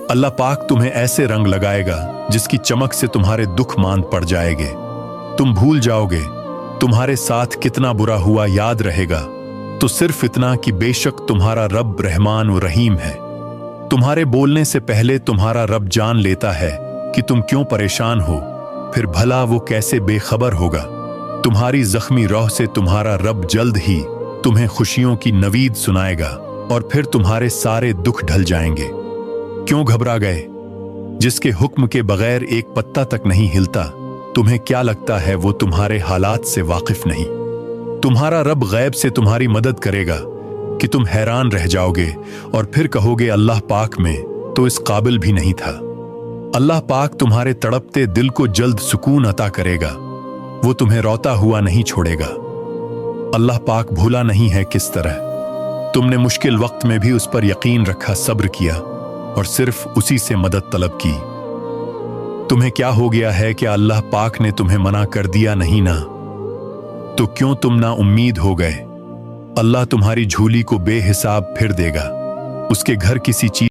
अल्लाह पाक तुम्हें ऐसे रंग लगाएगा जिसकी चमक से तुम्हारे दुख मांद पड़ जाएंगे। तुम भूल जाओगे तुम्हारे साथ कितना बुरा हुआ, याद रहेगा तो सिर्फ इतना कि बेशक तुम्हारा रब रहमान व रहीम है। तुम्हारे बोलने से पहले तुम्हारा रब जान लेता है कि तुम क्यों परेशान हो, फिर भला वो कैसे बेखबर होगा। तुम्हारी जख्मी रूह से तुम्हारा रब जल्द ही तुम्हें खुशियों की नवीद सुनाएगा और फिर तुम्हारे सारे दुख ढल जाएंगे। क्यों घबरा गए? जिसके हुक्म के बगैर एक पत्ता तक नहीं हिलता, तुम्हें क्या लगता है वो तुम्हारे हालात से वाकिफ नहीं? तुम्हारा रब गैब से तुम्हारी मदद करेगा कि तुम हैरान रह जाओगे और फिर कहोगे अल्लाह पाक में तो इस काबिल भी नहीं था। अल्लाह पाक तुम्हारे तड़पते दिल को जल्द सुकून अता करेगा, वो तुम्हें रोता हुआ नहीं छोड़ेगा। अल्लाह पाक भूला नहीं है किस तरह तुमने मुश्किल वक्त में भी उस पर यकीन रखा, सब्र किया और सिर्फ उसी से मदद तलब की। तुम्हें क्या हो गया है कि अल्लाह पाक ने तुम्हें मना कर दिया नहीं ना? तो क्यों तुम ना उम्मीद हो गए? अल्लाह तुम्हारी झोली को बेहिसाब फिर देगा। उसके घर किसी चीज